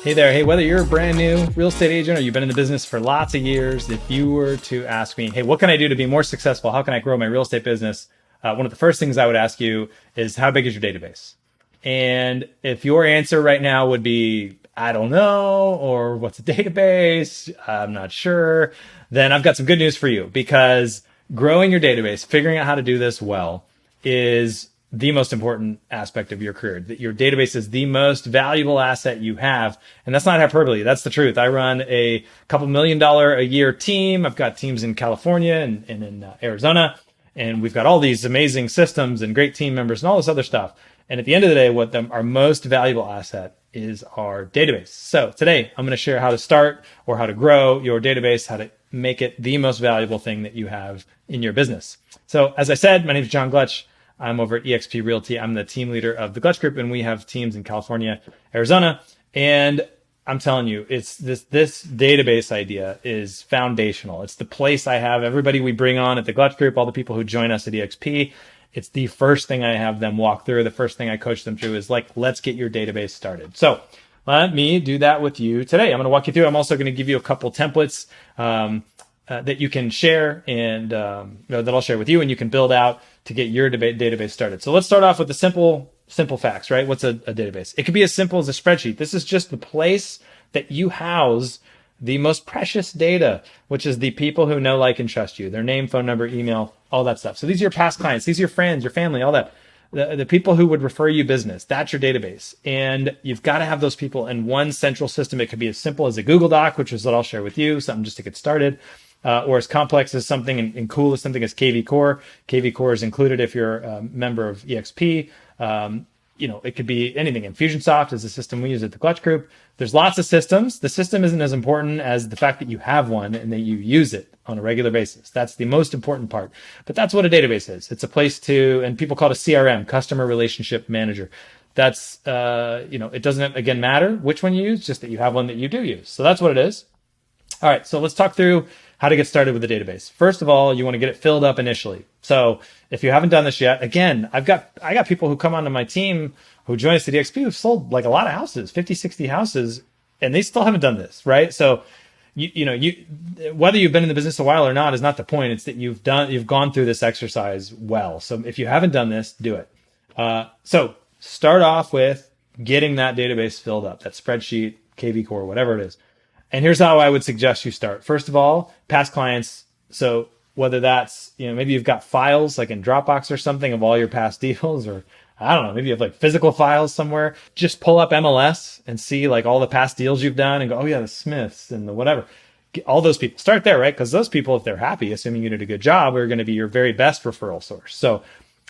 Hey there. Hey, whether you're a brand new real estate agent or you've been in the business for lots of years, if you were to ask me, hey, what can I do to be more successful? How can I grow my real estate business? One of the first things I would ask you is, how big is your database? And if your answer right now would be, I don't know, or what's a database? I'm not sure. Then I've got some good news for you, because growing your database, figuring out how to do this well, is the most important aspect of your career. That your database is the most valuable asset you have. And that's not hyperbole. That's the truth. I run a couple $1 million a year team. I've got teams in California and in Arizona. And we've got all these amazing systems and great team members and all this other stuff. And at the end of the day, our most valuable asset is our database. So today I'm going to share how to start or how to grow your database, how to make it the most valuable thing that you have in your business. So as I said, my name is John Gluch. I'm over at eXp Realty. I'm the team leader of the Gluch Group, and we have teams in California, Arizona. And I'm telling you, it's this database idea is foundational. It's the place I have everybody we bring on at the Gluch Group, all the people who join us at eXp. It's the first thing I have them walk through. The first thing I coach them through is like, let's get your database started. So let me do that with you today. I'm going to walk you through. I'm also going to give you a couple templates that you can share and that I'll share with you, and you can build out to get your database started. So let's start off with the simple facts, right? What's a database? It could be as simple as a spreadsheet. This is just the place that you house the most precious data, which is the people who know, like, and trust you, their name, phone number, email, all that stuff. So these are your past clients. These are your friends, your family, all that. The people who would refer you business, that's your database. And you've got to have those people in one central system. It could be as simple as a Google Doc, which is what I'll share with you, something just to get started. Or as complex as something and cool as something as KV Core. KV Core is included if you're a member of eXp. It could be anything. INFUSIONSOFT is the system we use at the Gluch Group. There's lots of systems. The system isn't as important as the fact that you have one and that you use it on a regular basis. That's the most important part. But that's what a database is. It's a place to, and people call it a CRM, Customer Relationship Manager. That's, it doesn't, again, matter which one you use, just that you have one that you do use. So that's what it is. All right, so let's talk through how to get started with the database. First of all, you want to get it filled up initially. So if you haven't done this yet, again, I got people who come onto my team who join us at eXp who've sold like a lot of houses, 50, 60 houses, and they still haven't done this, right? So whether you've been in the business a while or not is not the point. It's that you've gone through this exercise well. So if you haven't done this, do it. So start off with getting that database filled up, that spreadsheet, KV Core, whatever it is. And here's how I would suggest you start. First of all, past clients. So whether that's, maybe you've got files like in Dropbox or something of all your past deals, or I don't know, maybe you have like physical files somewhere. Just pull up MLS and see like all the past deals you've done and go, oh yeah, the Smiths and the whatever. All those people. Start there, right? Because those people, if they're happy, assuming you did a good job, are going to be your very best referral source. So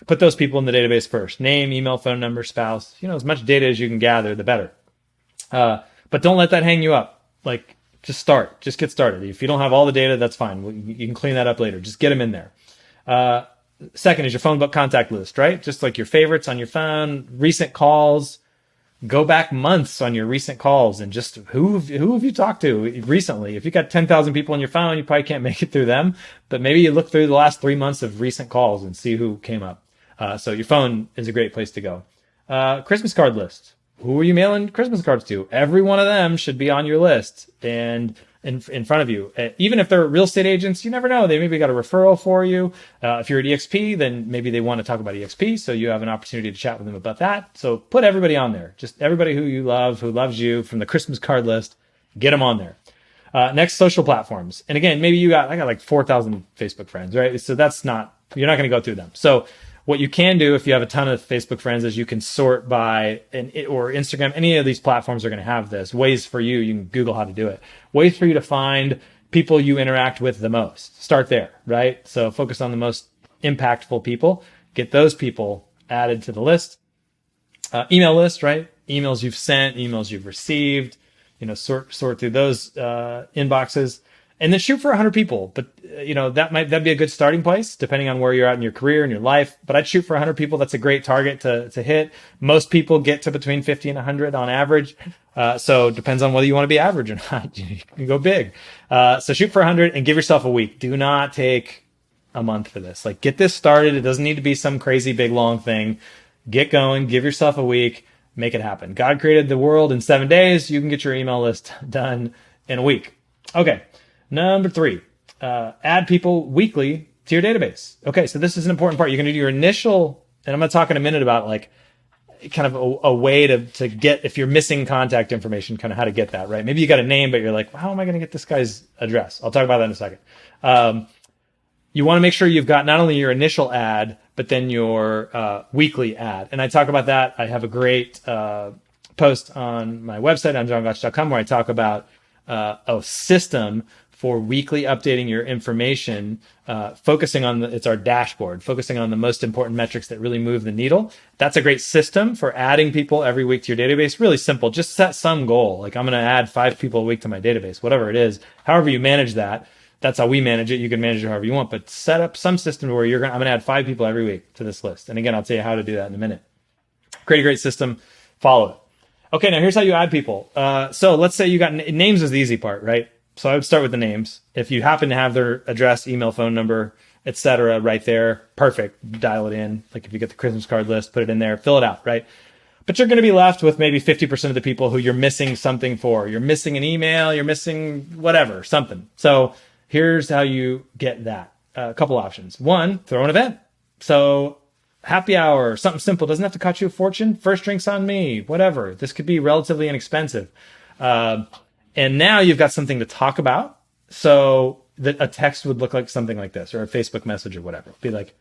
put those people in the database first. Name, email, phone number, spouse. As much data as you can gather, the better. But don't let that hang you up. Like, just get started. If you don't have all the data, that's fine. You can clean that up later. Just get them in there. Second is your phone book contact list, right? Just like your favorites on your phone, recent calls, go back months on your recent calls and just who have you talked to recently? If you got 10,000 people on your phone, you probably can't make it through them, but maybe you look through the last 3 months of recent calls and see who came up. So your phone is a great place to go. Christmas card list. Who are you mailing Christmas cards to? Every one of them should be on your list and in front of you. Even if they're real estate agents, you never know. They maybe got a referral for you. If you're at eXp, then maybe they want to talk about eXp, so you have an opportunity to chat with them about that. So put everybody on there. Just everybody who you love, who loves you from the Christmas card list, get them on there. Next, social platforms. And again, maybe I got like 4,000 Facebook friends, right? So you're not going to go through them. So what you can do if you have a ton of Facebook friends is you can sort by or Instagram. Any of these platforms are going to have this. Ways for you can Google how to do it. Ways for you to find people you interact with the most. Start there, right? So focus on the most impactful people. Get those people added to the list. Email list, right? Emails you've sent, emails you've received. Sort through those inboxes. And then shoot for 100 people. But, that'd be a good starting place, depending on where you're at in your career and your life. But I'd shoot for 100 people. That's a great target to hit. Most people get to between 50 and 100 on average. So it depends on whether you want to be average or not. You can go big. So shoot for 100 and give yourself a week. Do not take a month for this. Like, get this started. It doesn't need to be some crazy big long thing. Get going. Give yourself a week. make it happen. God created the world in 7 days. You can get your email list done in a week. Okay. Number 3, add people weekly to your database. Okay. So this is an important part. You're going to do your initial, and I'm going to talk in a minute about like kind of a way to get, if you're missing contact information, kind of how to get that, right? Maybe you got a name, but you're like, how am I going to get this guy's address? I'll talk about that in a second. You want to make sure you've got not only your initial ad, but then your weekly ad. And I talk about that. I have a great post on my website on johngluch.com where I talk about a system for weekly updating your information, focusing on it's our dashboard, focusing on the most important metrics that really move the needle. That's a great system for adding people every week to your database. Really simple. Just set some goal. Like I'm going to add 5 people a week to my database, whatever it is, however you manage that. That's how we manage it. You can manage it however you want, but set up some system where I'm going to add 5 people every week to this list. And again, I'll tell you how to do that in a minute. Create a great system. Follow it. Okay. Now here's how you add people. So let's say you got names is the easy part, right? So I would start with the names. If you happen to have their address, email, phone number, etc., right there, perfect. Dial it in. Like if you get the Christmas card list, put it in there, fill it out, right? But you're going to be left with maybe 50% of the people who you're missing something for. You're missing an email, you're missing whatever, something. So here's how you get that. A couple options. 1, throw an event. So happy hour, something simple. Doesn't have to cost you a fortune. First drinks on me, whatever. This could be relatively inexpensive. And now you've got something to talk about. So that a text would look like something like this, or a Facebook message or whatever. Be like,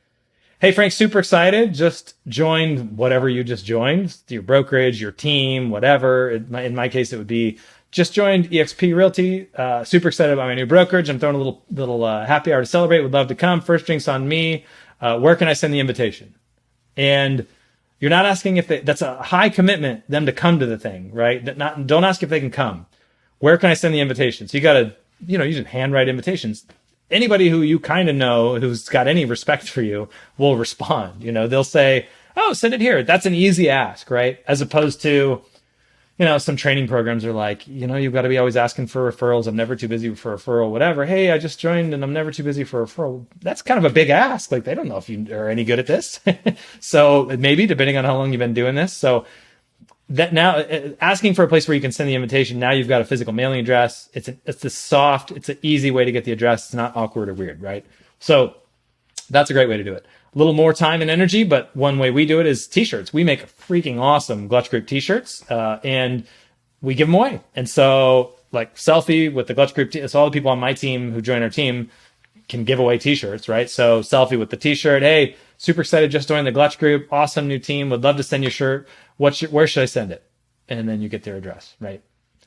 hey, Frank, super excited. Just joined whatever you just joined, your brokerage, your team, whatever. In my case, it would be just joined eXp Realty. Super excited about my new brokerage. I'm throwing a little happy hour to celebrate. Would love to come. First drinks on me. Where can I send the invitation? And you're not asking if that's a high commitment, them to come to the thing, right? Don't ask if they can come. Where can I send the invitation? So you got to, use handwrite invitations. Anybody who you kind of know who's got any respect for you will respond. They'll say, oh, send it here. That's an easy ask, right? As opposed to, some training programs are like, you've got to be always asking for referrals. I'm never too busy for a referral, whatever. Hey, I just joined and I'm never too busy for a referral. That's kind of a big ask. Like they don't know if you are any good at this. So maybe depending on how long you've been doing this. So that now asking for a place where you can send the invitation. Now you've got a physical mailing address. It's an easy way to get the address. It's not awkward or weird, right? So that's a great way to do it. A little more time and energy, but one way we do it is t-shirts. We make freaking awesome Gluch Group t-shirts, and we give them away. And so like selfie with the Gluch Group, so all the people on my team who join our team can give away t-shirts, right? So selfie with the t-shirt. Hey, super excited, just joined the Gluch Group. Awesome new team. Would love to send you a shirt. Where should I send it? And then you get their address, right?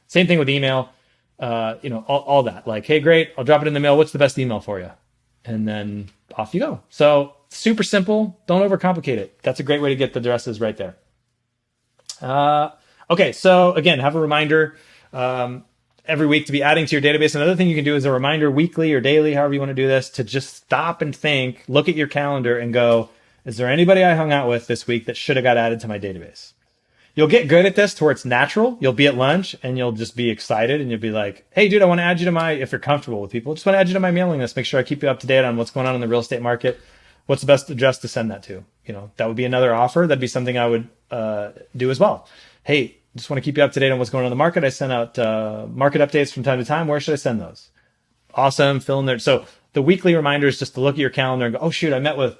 Same thing with email, all that. Like, hey, great, I'll drop it in the mail. What's the best email for you? And then off you go. So super simple. Don't overcomplicate it. That's a great way to get the addresses right there. Okay, so again, have a reminder every week to be adding to your database. Another thing you can do is a reminder weekly or daily, however you want to do this, to just stop and think, look at your calendar and go, is there anybody I hung out with this week that should have got added to my database? You'll get good at this to where it's natural. You'll be at lunch and you'll just be excited and you'll be like, hey, dude, I want to add you to if you're comfortable with people, just want to add you to my mailing list. Make sure I keep you up to date on what's going on in the real estate market. What's the best address to send that to? That would be another offer. That'd be something I would do as well. Hey, just want to keep you up to date on what's going on in the market. I send out market updates from time to time. Where should I send those? Awesome. Fill in there. So the weekly reminder is just to look at your calendar and go, oh, shoot, I met with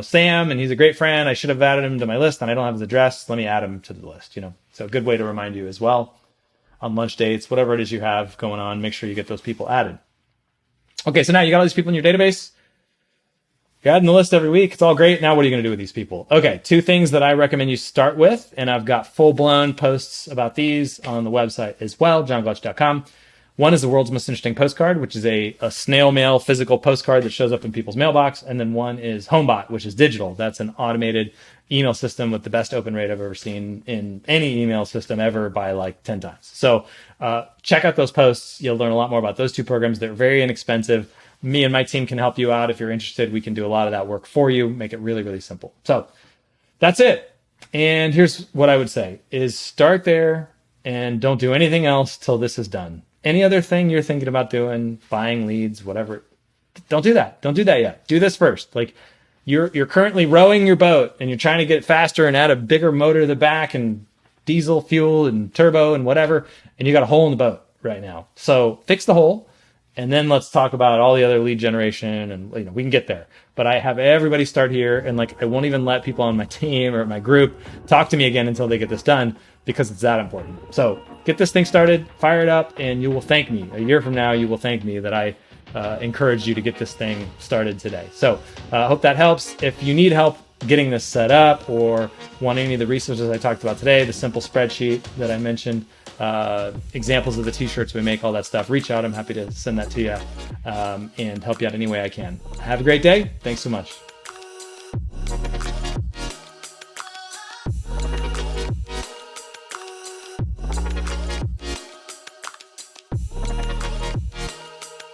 Sam, and he's a great friend. I should have added him to my list, and I don't have his address. Let me add him to the list. So a good way to remind you as well on lunch dates, whatever it is you have going on. Make sure you get those people added. Okay, so now you got all these people in your database. You're adding the list every week. It's all great. Now what are you going to do with these people? Okay, 2 things that I recommend you start with, and I've got full-blown posts about these on the website as well, johngluch.com. One is the world's most interesting postcard, which is a snail mail physical postcard that shows up in people's mailbox. And then one is HOMEBOT, which is digital. That's an automated email system with the best open rate I've ever seen in any email system ever by like 10 times. So check out those posts. You'll learn a lot more about those 2 programs. They're very inexpensive. Me and my team can help you out. If you're interested, we can do a lot of that work for you, make it really, really simple. So that's it. And here's what I would say is start there and don't do anything else till this is done. Any other thing you're thinking about doing, buying leads, whatever, don't do that. Don't do that yet. Do this first. Like you're currently rowing your boat and you're trying to get faster and add a bigger motor to the back and diesel fuel and turbo and whatever, and you got a hole in the boat right now. So fix the hole. And then let's talk about all the other lead generation, and we can get there. But I have everybody start here, and I won't even let people on my team or my group talk to me again until they get this done, because it's that important. So get this thing started, fire it up, and you will thank me. A year from now, you will thank me that I encouraged you to get this thing started today. So I hope that helps. If you need help getting this set up or want any of the resources I talked about today, the simple spreadsheet that I mentioned, examples of the t-shirts we make, all that stuff, reach out. I'm happy to send that to you and help you out any way I can. Have a great day. Thanks so much.